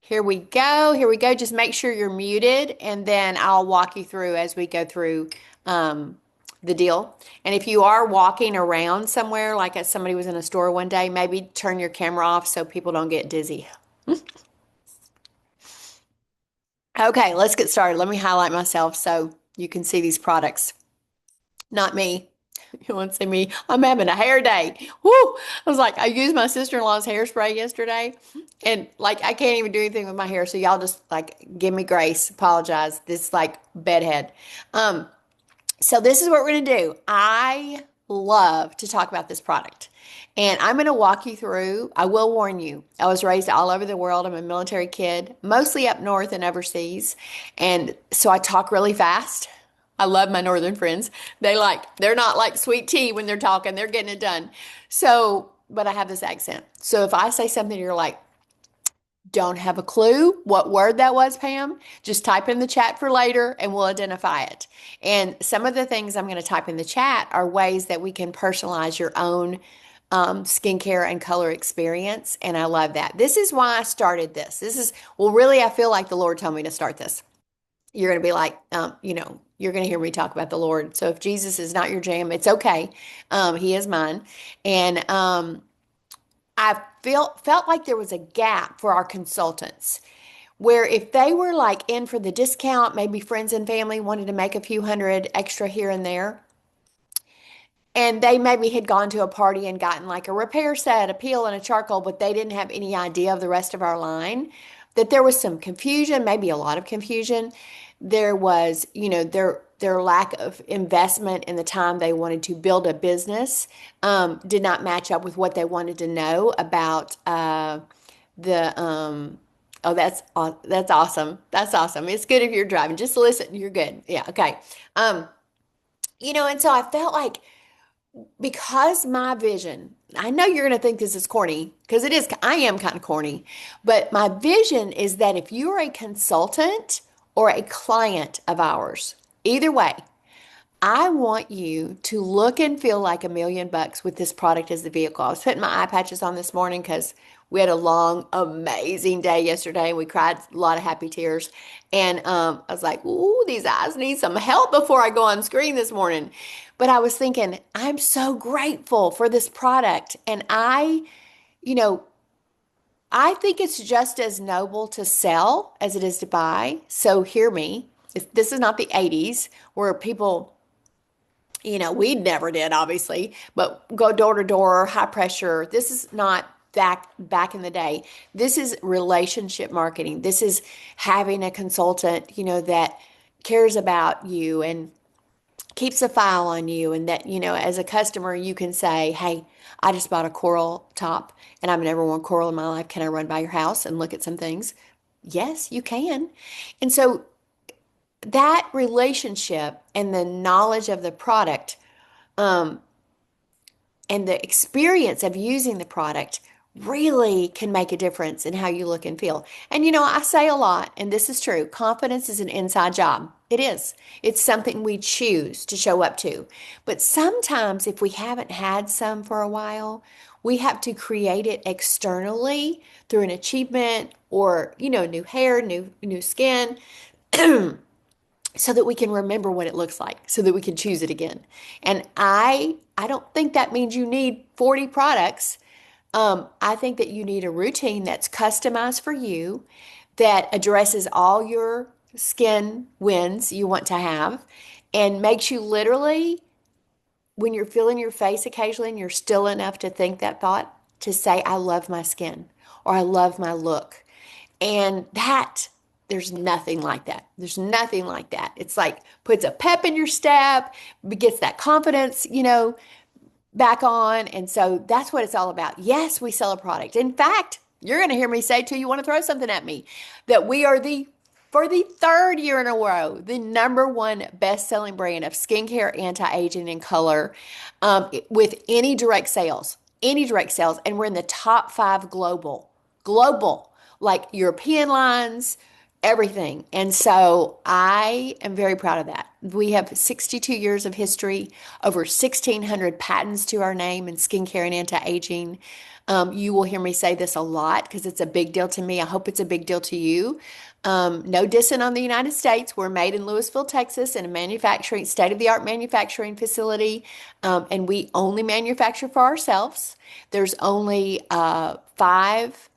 Here we go. Here we go. Just make sure you're muted, and then I'll walk you through as we go through um, the deal. And if you are walking around somewhere, like as somebody was in a store one day, maybe turn your camera off so people don't get dizzy. Okay, let's get started. Let me highlight myself so you can see these products. Not me. You want to see me? I'm having a hair day. Woo! I was like, I used my sister-in-law's hairspray yesterday, and like I can't even do anything with my hair. So y'all just like give me grace. Apologize. This is like bedhead. Um, so this is what we're gonna do. I love to talk about this product. And I'm going to walk you through. I will warn you, I was raised all over the world. I'm a military kid, mostly up north and overseas. And so I talk really fast. I love my northern friends. They're not like sweet tea when they're talking, they're getting it done. So, but I have this accent. So if I say something, you're like, don't have a clue what word that was, Pam, just type in the chat for later and we'll identify it. And some of the things I'm going to type in the chat are ways that we can personalize your own skincare and color experience. And I love that. This is why I started this. Well, really, I feel like the Lord told me to start this. You're going to be like, you're going to hear me talk about the Lord. So if Jesus is not your jam, it's okay. He is mine. And I felt like there was a gap for our consultants where if they were like in for the discount, maybe friends and family wanted to make a few hundred extra here and there, and they maybe had gone to a party and gotten like a repair set, a peel, and a charcoal, but they didn't have any idea of the rest of our line, that there was some confusion, maybe a lot of confusion. There was, their lack of investment in the time they wanted to build a business did not match up with what they wanted to know about the oh, that's awesome. That's awesome. It's good if you're driving. Just listen. You're good. Yeah. Okay. Um, and so I felt like because my vision, I know you're going to think this is corny because it is, I am kind of corny, but my vision is that if you're a consultant or a client of ours, either way, I want you to look and feel like $1,000,000 with this product as the vehicle. I was putting my eye patches on this morning because we had a long, amazing day yesterday. We cried a lot of happy tears. And I was like, ooh, these eyes need some help before I go on screen this morning. But I was thinking, I'm so grateful for this product. And you know, I think it's just as noble to sell as it is to buy. So hear me. This is not the 80s where people we never did, obviously, but go door to door, high pressure. This is not back in the day. This is relationship marketing. This is having a consultant, that cares about you and keeps a file on you, and that, as a customer, you can say, hey, I just bought a coral top and I've never worn coral in my life. Can I run by your house and look at some things? Yes, you can. And so that relationship and the knowledge of the product um, and the experience of using the product really can make a difference in how you look and feel. And I say a lot, and this is true, confidence is an inside job. It is. It's something we choose to show up to. But sometimes if we haven't had some for a while, we have to create it externally through an achievement or, new hair, new skin. So that we can remember what it looks like, so that we can choose it again. And I don't think that means you need 40 products. I think that you need a routine that's customized for you, that addresses all your skin wins you want to have, and makes you literally, when you're feeling your face occasionally and you're still enough to think that thought, to say, I love my skin or I love my look. And there's nothing like that. There's nothing like that. It's like puts a pep in your step, gets that confidence, back on. And so that's what it's all about. Yes, we sell a product. In fact, you're going to hear me say too, you want to throw something at me, that we are for the third year in a row, the number one best-selling brand of skincare, anti-aging, and color with any direct sales, and we're in the top 5 global, like European lines, everything. And so I am very proud of that. We have 62 years of history, over 1,600 patents to our name in skincare and anti-aging. You will hear me say this a lot because it's a big deal to me. I hope it's a big deal to you. No dissing on the United States. We're made in Louisville, Texas, in a manufacturing, state-of-the-art manufacturing facility, and we only manufacture for ourselves. There's only five.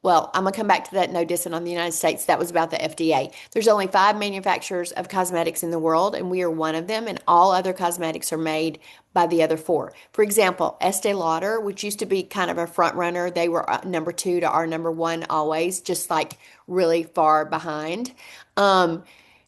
Well, I'm going to come back to that no dissing on the United States. That was about the FDA. There's only five manufacturers of cosmetics in the world, and we are one of them, and all other cosmetics are made by the other four. For example, Estee Lauder, which used to be kind of a front runner, they were number two to our number one always, just like really far behind. Um,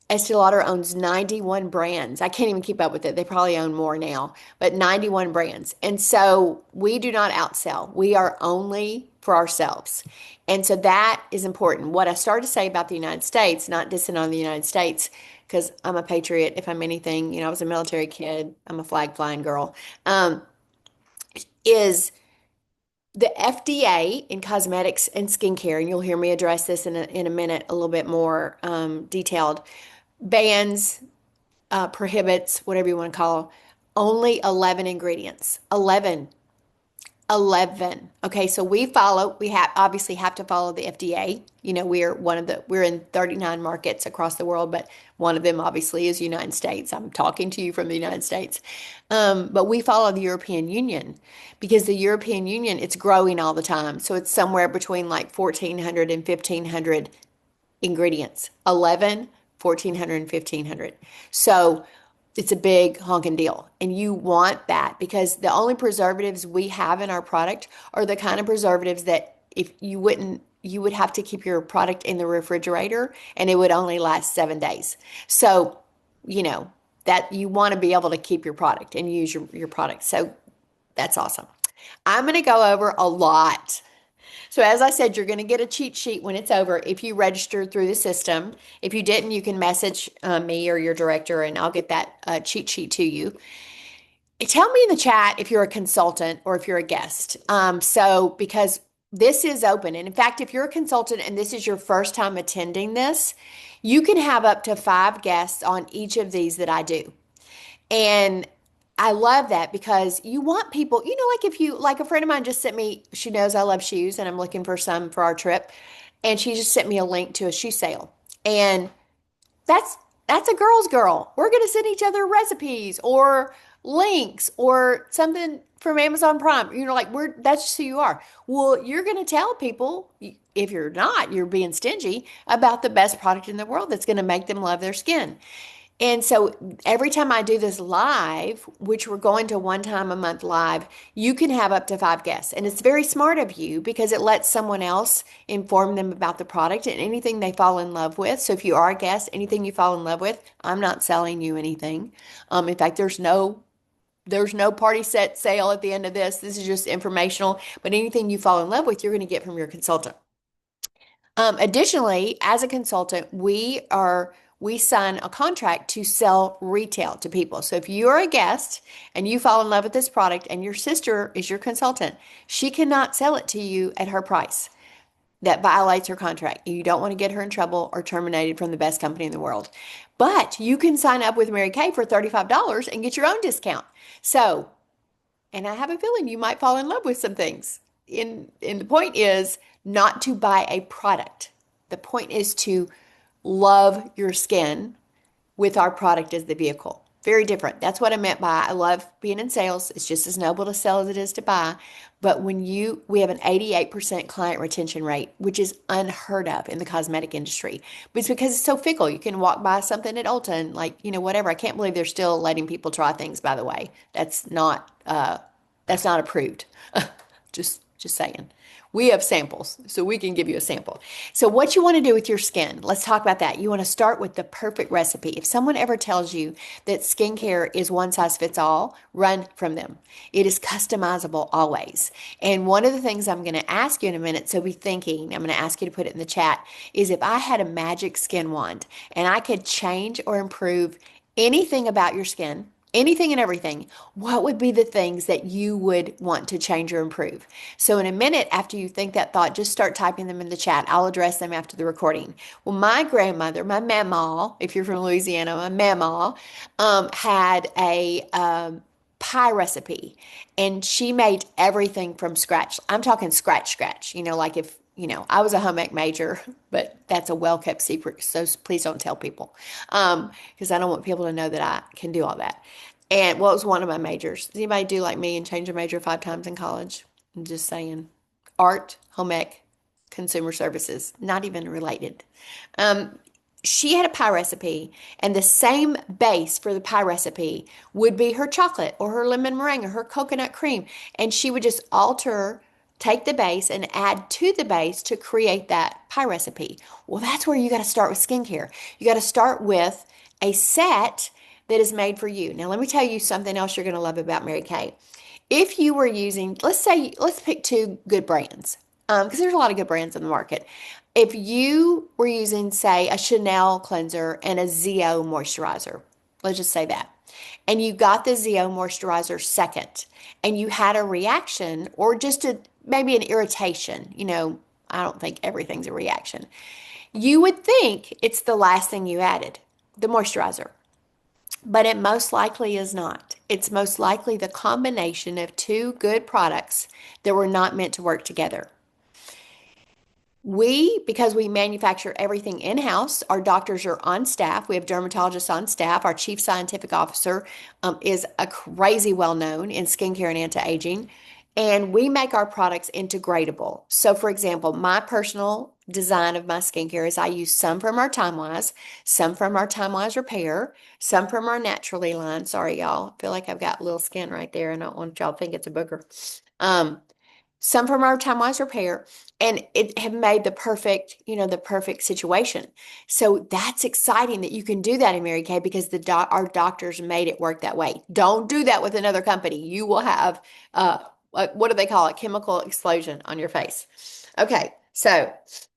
Estee Lauder owns 91 brands. I can't even keep up with it. They probably own more now, but 91 brands. And so we do not outsell. We are only for ourselves. And so that is important. What I started to say about the United States, not dissing on the United States, because I'm a patriot if I'm anything, I was a military kid, I'm a flag flying girl, is the FDA in cosmetics and skincare, and you'll hear me address this in a minute a little bit more detailed, bans, prohibits, whatever you want to call, only 11 ingredients. 11. 11. Okay, so we have obviously have to follow the FDA. We're in 39 markets across the world, but one of them obviously is United States. I'm talking to you from the United States. But we follow the European Union because the European Union, it's growing all the time. So it's somewhere between like 1,400 and 1,500 ingredients. 11, 1,400, and 1,500. So it's a big honking deal. And you want that because the only preservatives we have in our product are the kind of preservatives that if you would have to keep your product in the refrigerator and it would only last 7 days. So, that you want to be able to keep your product and use your product. So that's awesome. I'm going to go over a lot. So as I said, you're going to get a cheat sheet when it's over if you registered through the system. If you didn't, you can message me or your director and I'll get that cheat sheet to you. Tell me in the chat if you're a consultant or if you're a guest. Because this is open. And in fact, if you're a consultant and this is your first time attending this, you can have up to 5 guests on each of these that I do. And I love that because you want people, like a friend of mine just sent me, she knows I love shoes and I'm looking for some for our trip. And she just sent me a link to a shoe sale. And that's that's a girl's girl. We're going to send each other recipes or links or something from Amazon Prime. That's just who you are. Well, you're going to tell people, if you're not, you're being stingy about the best product in the world that's going to make them love their skin. And so every time I do this live, which we're going to one time a month live, you can have up to 5 guests. And it's very smart of you because it lets someone else inform them about the product and anything they fall in love with. So if you are a guest, anything you fall in love with, I'm not selling you anything. In fact, there's no party set sale at the end of this. This is just informational. But anything you fall in love with, you're going to get from your consultant. Additionally, as a consultant, we sign a contract to sell retail to people. So if you're a guest and you fall in love with this product and your sister is your consultant, she cannot sell it to you at her price. That violates her contract. You don't want to get her in trouble or terminated from the best company in the world. But you can sign up with Mary Kay for $35 and get your own discount. So, and I have a feeling you might fall in love with some things. And the point is not to buy a product. The point is to love your skin with our product as the vehicle. Very different. That's what I meant by I love being in sales. It's just as noble to sell as it is to buy. But we have an 88% client retention rate, which is unheard of in the cosmetic industry. But it's because it's so fickle. You can walk by something at Ulta and whatever. I can't believe they're still letting people try things, by the way. That's not approved. Just saying. We have samples, so we can give you a sample. So what you want to do with your skin, let's talk about that. You want to start with the perfect recipe. If someone ever tells you that skincare is one size fits all, run from them. It is customizable always. And one of the things I'm going to ask you in a minute, so be thinking, I'm going to ask you to put it in the chat, is if I had a magic skin wand and I could change or improve anything about your skin, anything and everything, what would be the things that you would want to change or improve? So in a minute after you think that thought, just start typing them in the chat. I'll address them after the recording. Well, my grandmother, my mama, if you're from Louisiana, my mama had a pie recipe, and she made everything from scratch. I'm talking scratch, like if, I was a home ec major, but that's a well-kept secret, so please don't tell people, because I don't want people to know that I can do all that. And well, it was one of my majors. Does anybody do like me and change a major 5 times in college? I'm just saying. Art, home ec, consumer services, not even related. Um, she had a pie recipe, and the same base for the pie recipe would be her chocolate or her lemon meringue or her coconut cream. And she would just take the base and add to the base to create that pie recipe. Well, that's where you got to start with skincare. You got to start with a set that is made for you. Now, let me tell you something else you're going to love about Mary Kay. If you were using, let's pick two good brands, because there's a lot of good brands in the market. If you were using, say, a Chanel cleanser and a ZO moisturizer, let's just say that, and you got the ZO moisturizer second, and you had a reaction or just maybe an irritation, I don't think everything's a reaction. You would think it's the last thing you added, the moisturizer. But it most likely is not. It's most likely the combination of two good products that were not meant to work together. Because we manufacture everything in-house, our doctors are on staff. We have dermatologists on staff. Our chief scientific officer is a crazy well-known in skincare and anti-aging. And we make our products integratable. So, for example, my personal design of my skincare is I use some from our Time-Wise, some from our Time-Wise Repair, some from our Naturally line. Sorry, y'all. I feel like I've got little skin right there, and I don't want y'all to think it's a booger. Some from our Time-Wise Repair, and it have made the perfect situation. So that's exciting that you can do that in Mary Kay because our doctors made it work that way. Don't do that with another company. You will have what do they call it? Chemical explosion on your face. Okay, so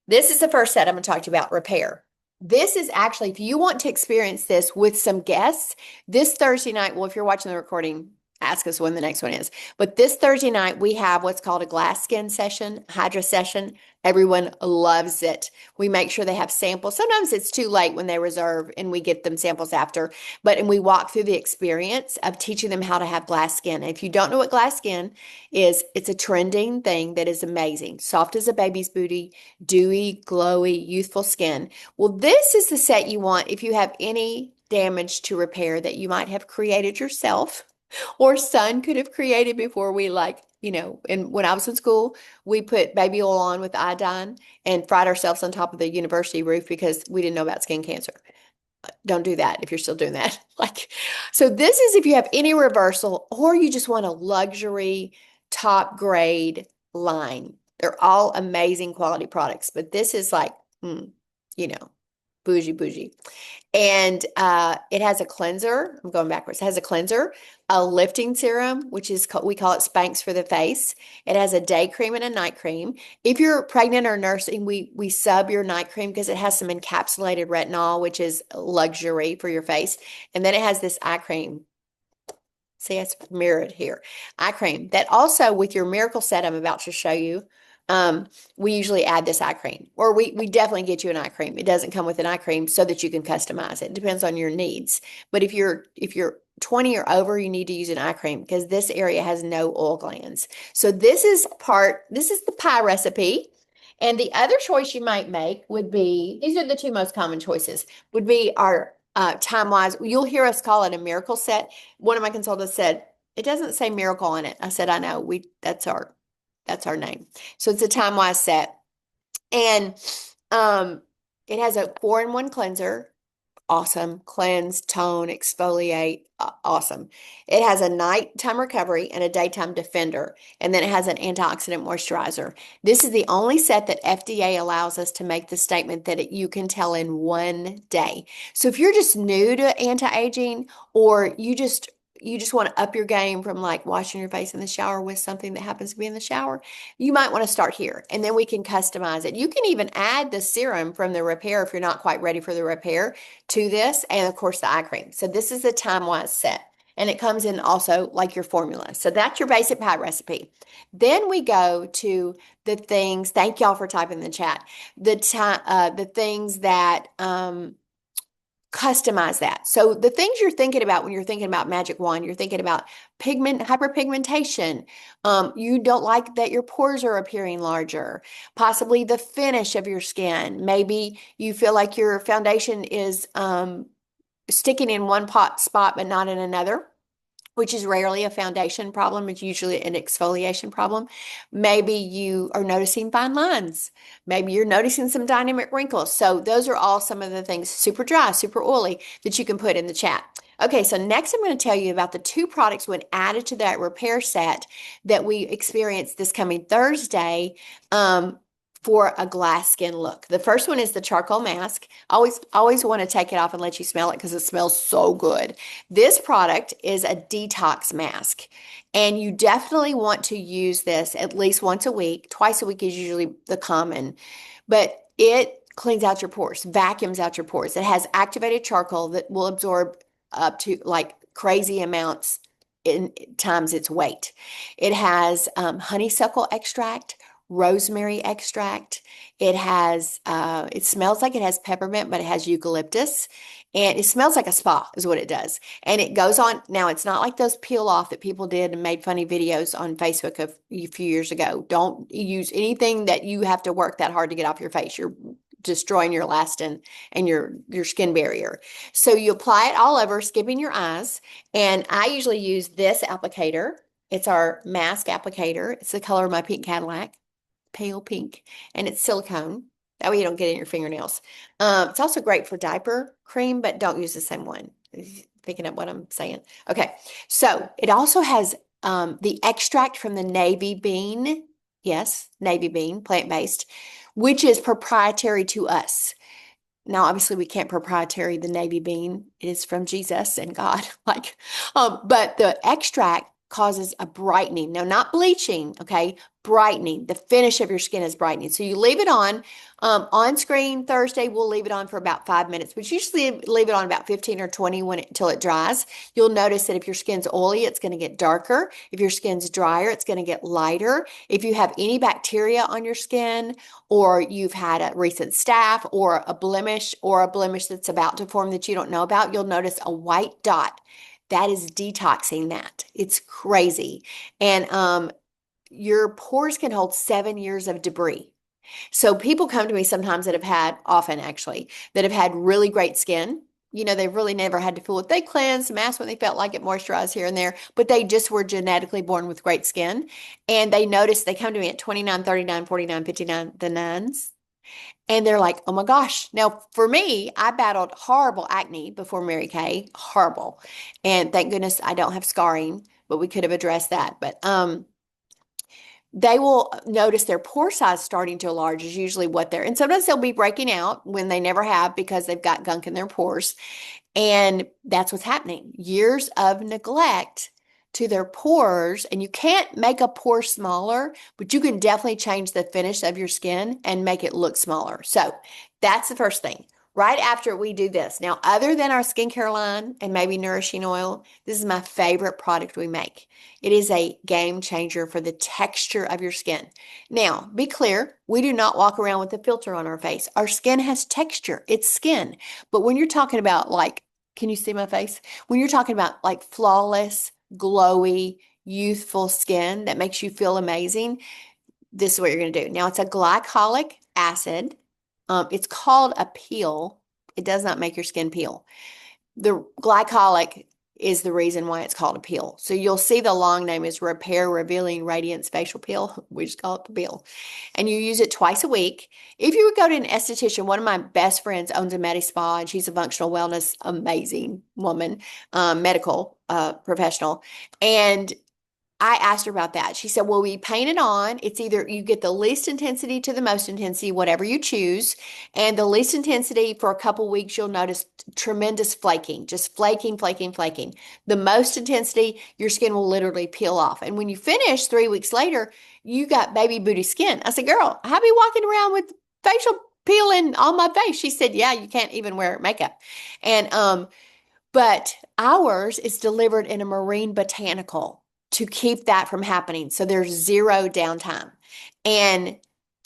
this is the first set I'm going to talk to you about, Repair. This is actually, if you want to experience this with some guests, this Thursday night, well, if you're watching the recording, ask us when the next one is. But this Thursday night, we have what's called a glass skin session, Hydra session. Everyone loves it. We make sure they have samples. Sometimes it's too late when they reserve and we get them samples after, and we walk through the experience of teaching them how to have glass skin. If you don't know what glass skin is, it's a trending thing that is amazing. Soft as a baby's booty, dewy, glowy, youthful skin. Well, this is the set you want if you have any damage to repair that you might have created yourself or son could have created before we and when I was in school, we put baby oil on with iodine and fried ourselves on top of the university roof because we didn't know about skin cancer. Don't do that if you're still doing that. So this is if you have any reversal or you just want a luxury top grade line. They're all amazing quality products, but this is bougie. And it has a cleanser. I'm going backwards. It has a cleanser, a lifting serum, which is we call it Spanx for the face. It has a day cream and a night cream. If you're pregnant or nursing, we sub your night cream because it has some encapsulated retinol, which is luxury for your face. And then it has this eye cream. See, it's mirrored here. Eye cream that also with your miracle set I'm about to show you. We usually add this eye cream, or we definitely get you an eye cream. It doesn't come with an eye cream so that you can customize it. It depends on your needs. But if you're 20 or over, you need to use an eye cream because this area has no oil glands. So this is the pie recipe. And the other choice you might make would be, these are the two most common choices, would be our Time-Wise. You'll hear us call it a miracle set. One of my consultants said, it doesn't say miracle on it. I said, I know, that's our name. So it's a Time-Wise set. And it has a 4-in-1 cleanser. Awesome. Cleanse, tone, exfoliate. Awesome. It has a nighttime recovery and a daytime defender. And then it has an antioxidant moisturizer. This is the only set that FDA allows us to make the statement that you can tell in one day. So if you're just new to anti-aging or you just want to up your game from washing your face in the shower with something that happens to be in the shower, you might want to start here and then we can customize it. You can even add the serum from the Repair if you're not quite ready for the Repair to this, and of course the eye cream. So this is the Time-Wise set, and it comes in also like your formula. So that's your basic pie recipe. Then we go to the things, thank y'all for typing in the chat, the things that customize that. So the things you're thinking about when you're thinking about Magic Wand, you're thinking about hyperpigmentation. You don't like that your pores are appearing larger, possibly the finish of your skin. Maybe you feel like your foundation is sticking in one spot but not in another, which is rarely a foundation problem. It's usually an exfoliation problem. Maybe you are noticing fine lines. Maybe you're noticing some dynamic wrinkles. So those are all some of the things, super dry, super oily, that you can put in the chat. Okay, so next I'm going to tell you about the two products when added to that repair set that we experienced this coming Thursday. For a glass skin look. The first one is the charcoal mask. Always want to take it off and let you smell it because it smells so good. This product is a detox mask, and you definitely want to use this at least once a week. Twice a week is usually the common, but it cleans out your pores, vacuums out your pores. It has activated charcoal that will absorb up to like crazy amounts in times its weight. It has honeysuckle extract, rosemary extract. It has, it smells like it has peppermint, but it has eucalyptus. And it smells like a spa is what it does. And it goes on. Now, it's not like those peel off that people did and made funny videos on Facebook a few years ago. Don't use anything that you have to work that hard to get off your face. You're destroying your elastin and your skin barrier. So you apply it all over, skipping your eyes. And I usually use this applicator. It's our mask applicator. It's the color of my pink Cadillac, pale pink, and it's silicone. That way you don't get it in your fingernails. It's also great for diaper cream, but don't use the same one. Picking up what I'm saying. Okay, so it also has the extract from the navy bean. Yes, navy bean, plant-based, which is proprietary to us. Now, obviously, we can't proprietary the navy bean. It is from Jesus and God. But the extract causes a brightening. Now, not bleaching, okay? Brightening. The finish of your skin is brightening. So you leave it on screen Thursday. We'll leave it on for about 5 minutes, but usually leave it on about 15 or 20 until it dries. You'll notice that if your skin's oily, it's going to get darker. If your skin's drier, it's going to get lighter. If you have any bacteria on your skin, or you've had a recent staph or a blemish that's about to form that you don't know about, you'll notice a white dot. That is detoxing that. It's crazy. And your pores can hold 7 years of debris. So people come to me sometimes often actually, that have had really great skin. You know, they've really never had to fool with, they cleansed, masked when they felt like it, moisturized here and there, but they just were genetically born with great skin. And they notice, they come to me at 29, 39, 49, 59, the nines. And they're like, oh my gosh. Now, for me, I battled horrible acne before Mary Kay, horrible. And thank goodness I don't have scarring, but we could have addressed that. But they will notice their pore size starting to enlarge is usually what and sometimes they'll be breaking out when they never have because they've got gunk in their pores. And that's what's happening. Years of neglect to their pores, and you can't make a pore smaller, but you can definitely change the finish of your skin and make it look smaller. So that's the first thing. Right after we do this. Now, other than our skincare line and maybe nourishing oil, this is my favorite product we make. It is a game changer for the texture of your skin. Now, be clear, we do not walk around with a filter on our face. Our skin has texture. It's skin. But when you're talking about can you see my face? When you're talking about like flawless, glowy, youthful skin that makes you feel amazing, this is what you're going to do. Now, it's a glycolic acid. It's called a peel. It does not make your skin peel. The glycolic is the reason why it's called a peel. So you'll see the long name is Repair Revealing Radiance Facial Peel. We just call it the peel. And you use it twice a week. If you would go to an esthetician, one of my best friends owns a Medi Spa, and she's a functional wellness, amazing woman, medical professional. And I asked her about that. She said, well, we paint it on. It's either you get the least intensity to the most intensity, whatever you choose. And the least intensity for a couple weeks, you'll notice tremendous flaking, just flaking, flaking, flaking. The most intensity, your skin will literally peel off. And when you finish 3 weeks later, you got baby booty skin. I said, girl, I be walking around with facial peeling on my face. She said, yeah, you can't even wear makeup. And, but ours is delivered in a marine botanical to keep that from happening. So there's zero downtime. And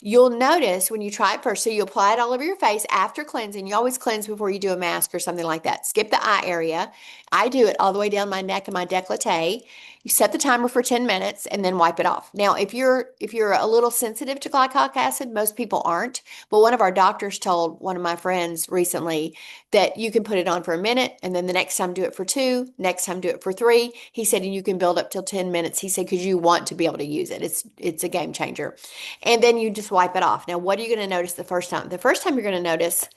You'll notice when you try it first, so you apply it all over your face after cleansing. You always cleanse before you do a mask or something like that. Skip the eye area. I do it all the way down my neck and my décolleté. You set the timer for 10 minutes and then wipe it off. Now, if you're a little sensitive to glycolic acid, most people aren't. But one of our doctors told one of my friends recently that you can put it on for a minute and then the next time do it for 2, next time do it for 3. He said, and you can build up till 10 minutes. He said, because you want to be able to use it. It's a game changer. And then you just wipe it off. Now, what are you going to notice the first time? The first time you're going to notice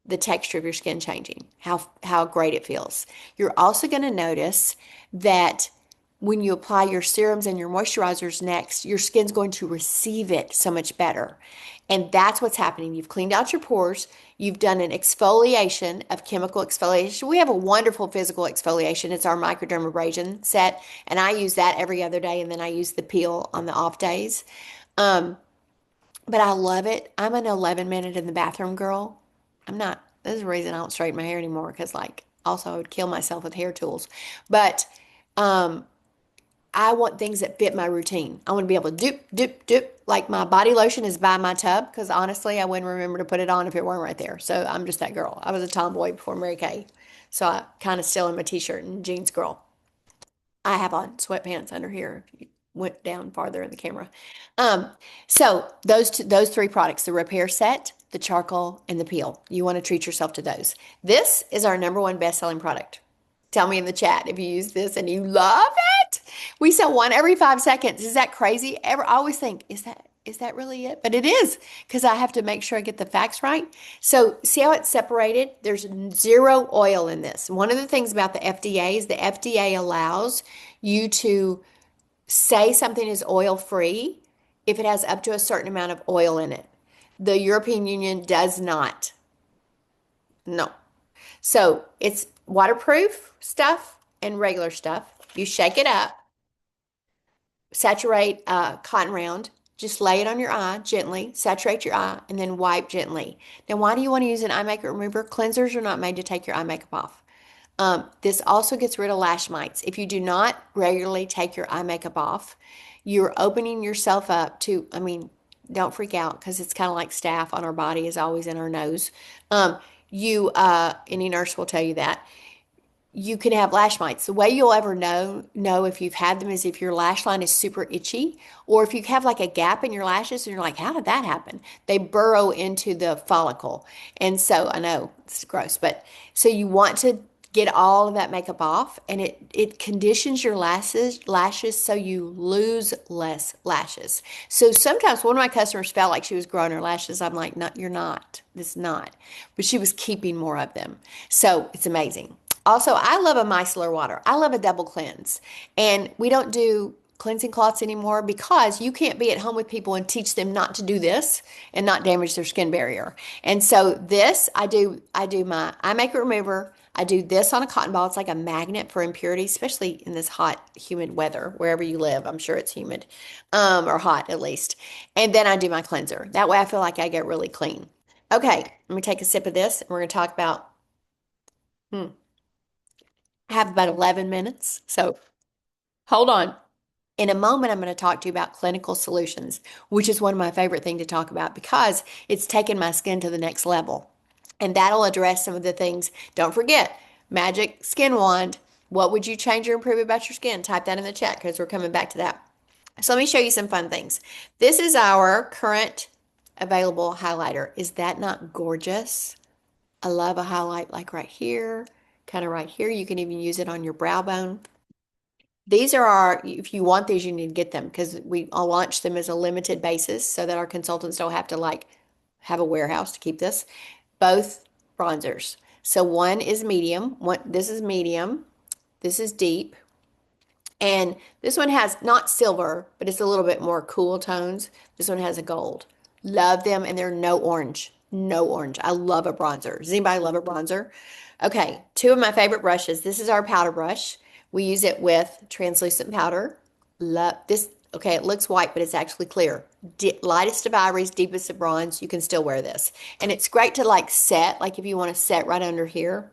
the texture of your skin changing, how great it feels. You're also going to notice that when you apply your serums and your moisturizers next, your skin's going to receive it so much better. And that's what's happening. You've cleaned out your pores. You've done an exfoliation of chemical exfoliation. We have a wonderful physical exfoliation. It's our microdermabrasion set, and I use that every other day, and then I use the peel on the off days. Um, but I love it. I'm an 11-minute in the bathroom girl. I'm not, there's a reason I don't straighten my hair anymore because, like, also I would kill myself with hair tools. But um, I want things that fit my routine. I want to be able to dip. Like my body lotion is by my tub because honestly, I wouldn't remember to put it on if it weren't right there. So I'm just that girl. I was a tomboy before Mary Kay. So I kind of still am a t-shirt and jeans girl. I have on sweatpants under here. If you went down farther in the camera. Um, so those three products, the repair set, the charcoal, and the peel. You want to treat yourself to those. This is our number one best-selling product. Tell me in the chat if you use this and you love it. We sell one every 5 seconds. Is that crazy? Ever I always think, is that really it? But it is because I have to make sure I get the facts right. So see how it's separated? There's zero oil in this. One of the things about the FDA is the FDA allows you to say something is oil free if it has up to a certain amount of oil in it. The European Union does not. No. So it's waterproof stuff and regular stuff. You shake it up, saturate cotton round, just lay it on your eye gently, saturate your eye, and then wipe gently. Now, why do you want to use an eye makeup remover? Cleansers are not made to take your eye makeup off. This also gets rid of lash mites. If you do not regularly take your eye makeup off, you're opening yourself up to, I mean, don't freak out because it's kind of like staph on our body is always in our nose. Any nurse will tell you that you can have lash mites. The way you'll ever know if you've had them is if your lash line is super itchy, or if you have like a gap in your lashes and you're like, how did that happen? They burrow into the follicle. And so I know it's gross, but so you want to get all of that makeup off, and it conditions your lashes so you lose less lashes. So sometimes one of my customers felt like she was growing her lashes. I'm like, no, you're not. This is not. But she was keeping more of them. So it's amazing. Also, I love a micellar water. I love a double cleanse. And we don't do cleansing cloths anymore because you can't be at home with people and teach them not to do this and not damage their skin barrier. And so this, I do my eye makeup remover. I do this on a cotton ball. It's like a magnet for impurities, especially in this hot, humid weather, wherever you live. I'm sure it's humid, or hot at least. And then I do my cleanser. That way I feel like I get really clean. Okay, let me take a sip of this and we're going to talk about, I have about 11 minutes. So hold on. In a moment, I'm going to talk to you about clinical solutions, which is one of my favorite things to talk about because it's taken my skin to the next level. And that'll address some of the things. Don't forget, magic skin wand. What would you change or improve about your skin? Type that in the chat because we're coming back to that. So let me show you some fun things. This is our current available highlighter. Is that not gorgeous? I love a highlight like right here, kind of right here. You can even use it on your brow bone. These are if you want these, you need to get them because we launch them as a limited basis so that our consultants don't have to like have a warehouse to keep this. Both bronzers. So one is medium, this is medium, this is deep, and this one has not silver, but it's a little bit more cool tones. This one has a gold. Love them, and they're no orange. No orange. I love a bronzer. Does anybody love a bronzer? Okay, two of my favorite brushes. This is our powder brush. We use it with translucent powder. Love this. Okay, it looks white, but it's actually clear. Lightest of ivories, deepest of bronze. You can still wear this. And it's great to like set, like if you want to set right under here.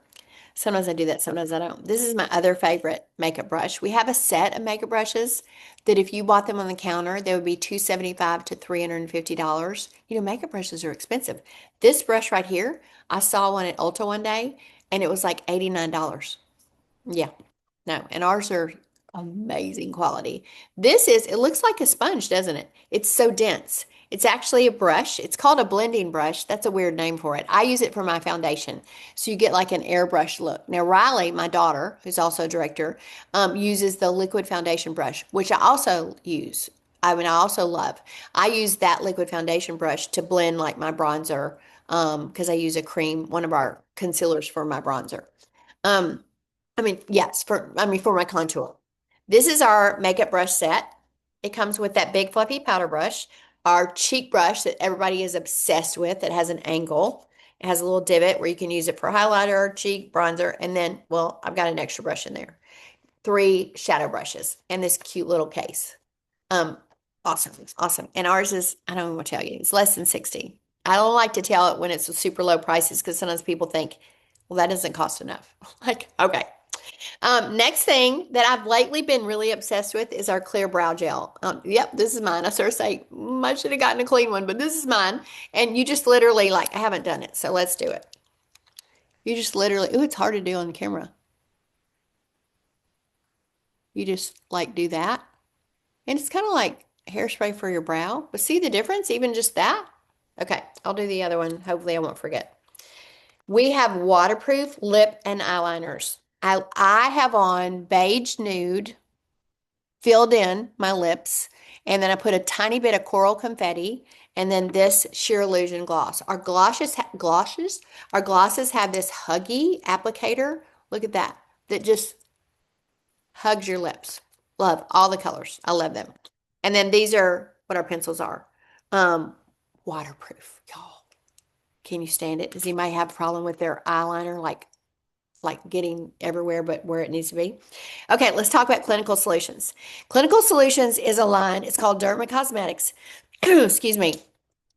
Sometimes I do that, sometimes I don't. This is my other favorite makeup brush. We have a set of makeup brushes that if you bought them on the counter, they would be $275 to $350. You know, makeup brushes are expensive. This brush right here, I saw one at Ulta one day and it was like $89. Yeah, no, and ours are amazing quality. It looks like a sponge, doesn't it? It's so dense. It's actually a brush. It's called a blending brush. That's a weird name for it. I use it for my foundation. So you get like an airbrush look. Now, Riley, my daughter, who's also a director, uses the liquid foundation brush, which I also use. I mean, I also love. I use that liquid foundation brush to blend like my bronzer, because I use a cream, one of our concealers for my bronzer. Um, yes, for my contour. This is our makeup brush set. It comes with that big fluffy powder brush, our cheek brush that everybody is obsessed with that has an angle. It has a little divot where you can use it for highlighter, cheek, bronzer, and then, well, I've got an extra brush in there. 3 shadow brushes and this cute little case. Um, awesome, awesome. And ours is, I don't even want to tell you, it's less than 60. I don't like to tell it when it's super low prices because sometimes people think, well, that doesn't cost enough. Like, okay. Next thing that I've lately been really obsessed with is our clear brow gel. Yep, this is mine. I sort of say, I should have gotten a clean one, but this is mine. And you just literally, like, I haven't done it, so let's do it. You just literally, ooh, it's hard to do on the camera. You just like do that. And it's kind of like hairspray for your brow. But see the difference, even just that? Okay, I'll do the other one. Hopefully I won't forget. We have waterproof lip and eyeliners. I have on beige nude, filled in my lips, and then I put a tiny bit of coral confetti, and then this sheer illusion gloss. Our glosses have this huggy applicator. Look at that. That just hugs your lips. Love all the colors. I love them. And then these are what our pencils are. Um, Waterproof, y'all. Can you stand it? Does anybody have a problem with their eyeliner like getting everywhere but where it needs to be? Okay, let's talk about Clinical Solutions. Clinical Solutions is a line. It's called Derma Cosmetics. Excuse me.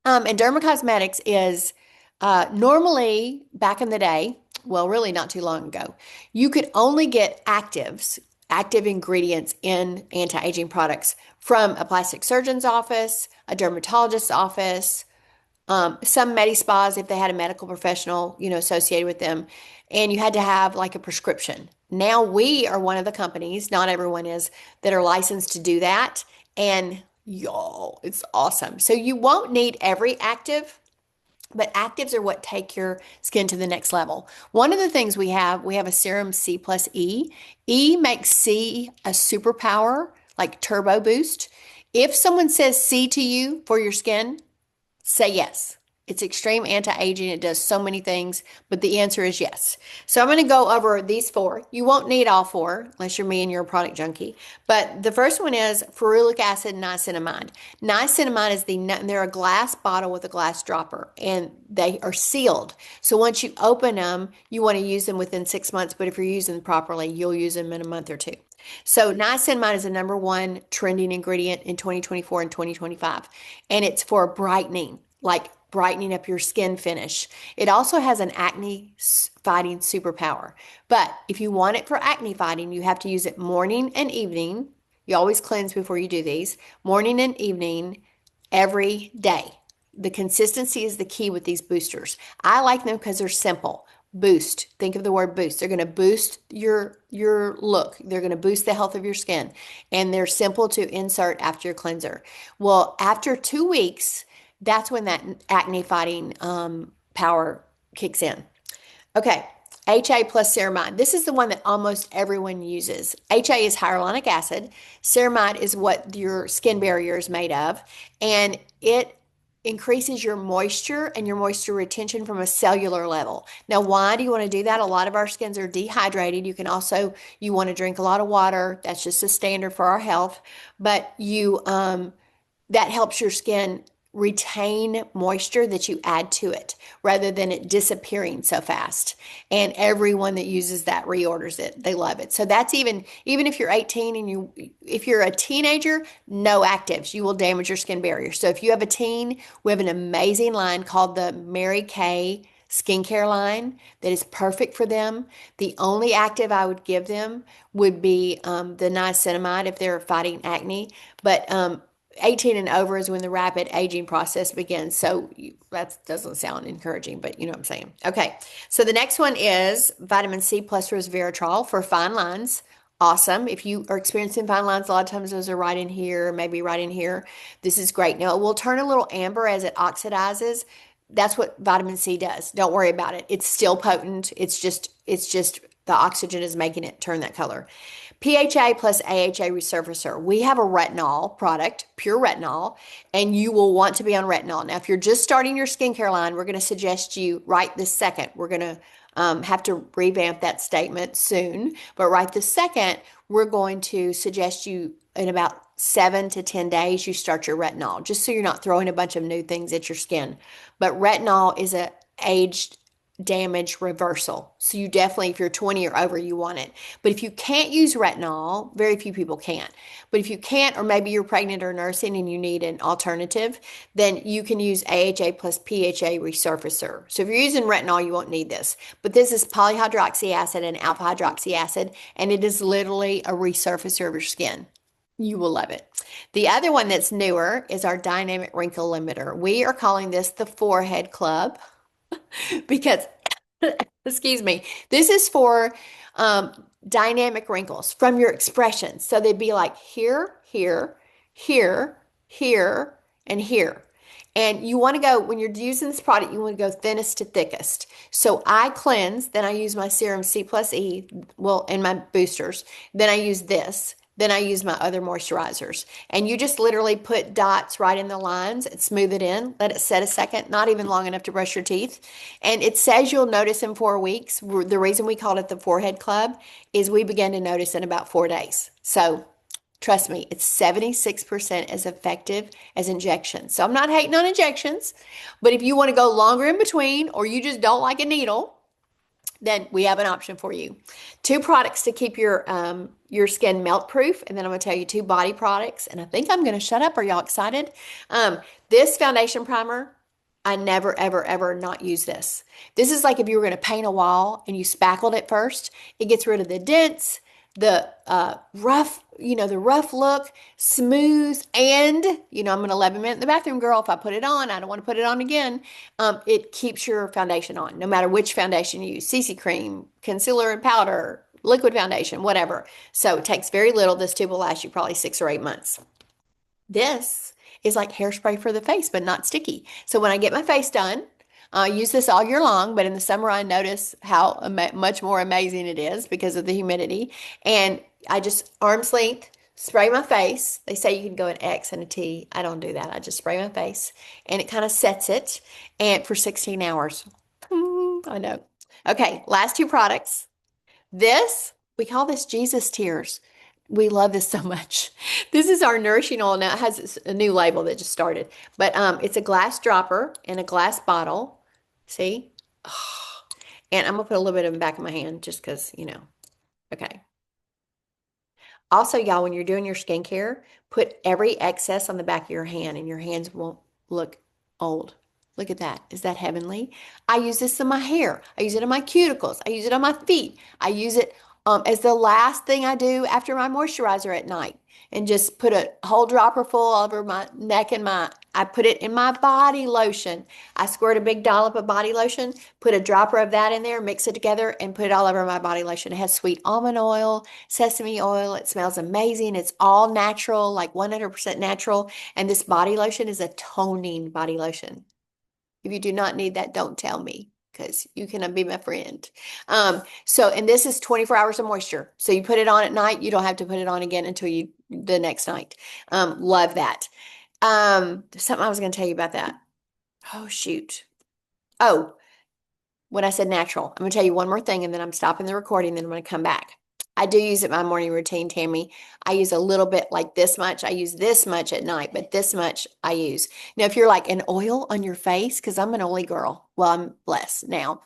And Derma Cosmetics is normally back in the day, well, really not too long ago, you could only get active ingredients in anti-aging products from a plastic surgeon's office, a dermatologist's office, some med spas if they had a medical professional, associated with them, and you had to have like a prescription. Now we are one of the companies, not everyone is, that are licensed to do that. And y'all, it's awesome. So you won't need every active, but actives are what take your skin to the next level. One of the things we have a serum C plus E. E makes C a superpower, like turbo boost. If someone says C to you for your skin, say yes. It's extreme anti-aging. It does so many things, but the answer is yes. So I'm going to go over these 4. You won't need all 4 unless you're me and you're a product junkie. But the first one is ferulic acid and niacinamide. Niacinamide is they're a glass bottle with a glass dropper, and they are sealed. So once you open them, you want to use them within 6 months, but if you're using them properly, you'll use them in a month or 2. So niacinamide is the number 1 trending ingredient in 2024 and 2025, and it's for brightening, like brightening up your skin finish. It also has an acne fighting superpower. But if you want it for acne fighting, you have to use it morning and evening. You always cleanse before you do these. Morning and evening every day. The consistency is the key with these boosters. I like them because they're simple. Boost. Think of the word boost. They're going to boost your look. They're going to boost the health of your skin. And they're simple to insert after your cleanser. Well, after 2 weeks, that's when that acne fighting power kicks in. Okay, HA plus ceramide. This is the one that almost everyone uses. HA is hyaluronic acid. Ceramide is what your skin barrier is made of, and it increases your moisture and your moisture retention from a cellular level. Now, why do you want to do that? A lot of our skins are dehydrated. You want to drink a lot of water. That's just a standard for our health, but that helps your skin retain moisture that you add to it rather than it disappearing so fast. And everyone that uses that reorders it. They love it. So that's even if you're 18 and if you're a teenager, no actives. You will damage your skin barrier. So if you have a teen, we have an amazing line called the Mary Kay skincare line that is perfect for them. The only active I would give them would be the niacinamide if they're fighting acne. But 18 and over is when the rapid aging process begins. So that doesn't sound encouraging, but you know what I'm saying. Okay, so the next one is vitamin C plus resveratrol for fine lines. Awesome. If you are experiencing fine lines, a lot of times those are right in here, maybe right in here. This is great. Now, it will turn a little amber as it oxidizes. That's what vitamin C does. Don't worry about it. It's still potent. It's just the oxygen is making it turn that color. PHA plus AHA resurfacer. We have a retinol product, pure retinol, and you will want to be on retinol. Now, if you're just starting your skincare line, we're going to suggest you right this second. We're going to have to revamp that statement soon, but right this second, we're going to suggest you in about 7 to 10 days, you start your retinol, just so you're not throwing a bunch of new things at your skin. But retinol is a aged damage reversal. So you definitely, if you're 20 or over, you want it. But if you can't use retinol, very few people can. But if you can't, or maybe you're pregnant or nursing and you need an alternative, then you can use AHA plus PHA resurfacer. So if you're using retinol, you won't need this. But this is polyhydroxy acid and alpha hydroxy acid, and it is literally a resurfacer of your skin. You will love it. The other one that's newer is our dynamic wrinkle limiter. We are calling this the forehead club because, excuse me, this is for dynamic wrinkles from your expressions. So they'd be like here, here, here, here, and here. And you want to go, when you're using this product, you want to go thinnest to thickest. So I cleanse, then I use my serum C plus E, well, and my boosters. Then I use this. Then I use my other moisturizers. And you just literally put dots right in the lines and smooth it in. Let it set a second, not even long enough to brush your teeth. And it says you'll notice in 4 weeks. The reason we called it the Forehead Club is we began to notice in about 4 days. So trust me, it's 76% as effective as injections. So I'm not hating on injections, but if you want to go longer in between or you just don't like a needle, then we have an option for you. 2 products to keep your skin melt proof, and then I'm going to tell you 2 body products, and I think I'm going to shut up. Are y'all excited? This foundation primer, I never, ever, ever not use this. This is like if you were going to paint a wall and you spackled it first. It gets rid of the dents, the rough, the rough look, smooth, and, I'm an 11-minute in the bathroom girl. If I put it on, I don't want to put it on again. It keeps your foundation on, no matter which foundation you use, CC cream, concealer and powder, liquid foundation, whatever. So it takes very little. This tube will last you probably 6 or 8 months. This is like hairspray for the face, but not sticky. So when I get my face done, I use this all year long, but in the summer I notice how much more amazing it is because of the humidity. And I just arm's length spray my face. They say you can go an X and a T. I don't do that. I just spray my face and it kind of sets it and for 16 hours. I know. Okay, last 2 products. This, we call this Jesus Tears. We love this so much. This is our nourishing oil. Now it has a new label that just started, but it's a glass dropper and a glass bottle. See? Oh. And I'm going to put a little bit of the back of my hand just because, Okay. Also, y'all, when you're doing your skincare, put every excess on the back of your hand and your hands won't look old. Look at that. Is that heavenly? I use this in my hair. I use it on my cuticles. I use it on my feet. I use it as the last thing I do after my moisturizer at night. And just put a whole dropper full over my neck and I put it in my body lotion. I squirt a big dollop of body lotion, put a dropper of that in there, mix it together, and put it all over my body lotion. It has sweet almond oil, sesame oil. It smells amazing. It's all natural, like 100% natural. And this body lotion is a toning body lotion. If you do not need that, don't tell me because you cannot be my friend. And this is 24 hours of moisture. So you put it on at night. You don't have to put it on again until the next night. Love that. There's something I was going to tell you about that. Oh, shoot. Oh, when I said natural, I'm going to tell you one more thing and then I'm stopping the recording. Then I'm going to come back. I do use it in my morning routine, Tammy. I use a little bit like this much. I use this much at night, but this much I use. Now, if you're like an oil on your face, because I'm an oily girl. Well, I'm less now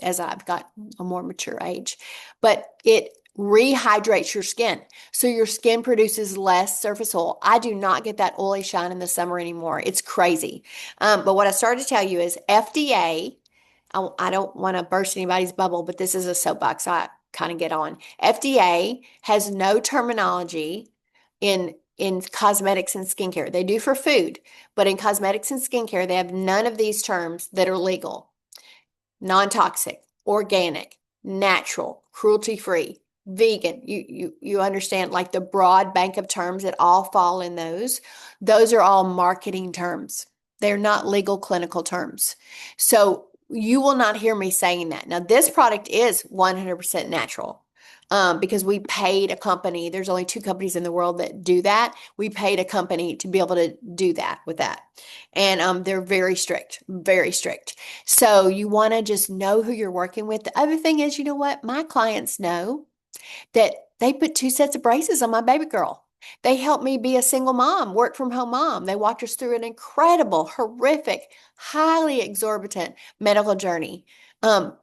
as I've got a more mature age, but it rehydrates your skin. So your skin produces less surface oil. I do not get that oily shine in the summer anymore. It's crazy. But what I started to tell you is FDA I don't want to burst anybody's bubble, but this is a soapbox I kind of get on. FDA has no terminology in cosmetics and skincare. They do for food, but in cosmetics and skincare, they have none of these terms that are legal. Non-toxic, organic, natural, cruelty-free, vegan. You understand like the broad bank of terms that all fall in those. Those are all marketing terms. They're not legal clinical terms. So you will not hear me saying that. Now, this product is 100% natural. Because we paid a company, there's only two companies in the world that do that. We paid a company to be able to do that with that. And they're very strict, very strict. So you want to just know who you're working with. The other thing is, you know what? My clients know that they put two sets of braces on my baby girl. They helped me be a single mom, work from home mom. They walked us through an incredible, horrific, highly exorbitant medical journey.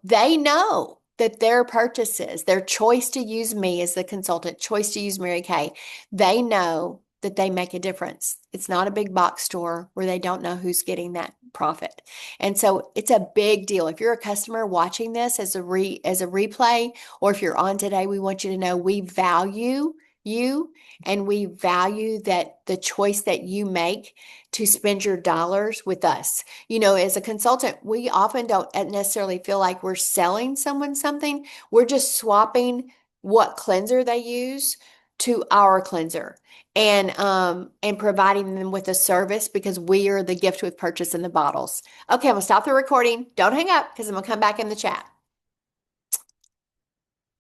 They know that their purchases, their choice to use me as the consultant, choice to use Mary Kay, they know that they make a difference. It's not a big box store where they don't know who's getting that profit. And so it's a big deal. If you're a customer watching this as a replay, or if you're on today, we want you to know we value you and we value that the choice that you make to spend your dollars with us. You know, as a consultant, we often don't necessarily feel like we're selling someone something. We're just swapping what cleanser they use to our cleanser and providing them with a service because we are the gift with purchase in the bottles. Okay, I'm gonna stop the recording. Don't hang up because I'm gonna come back in the chat.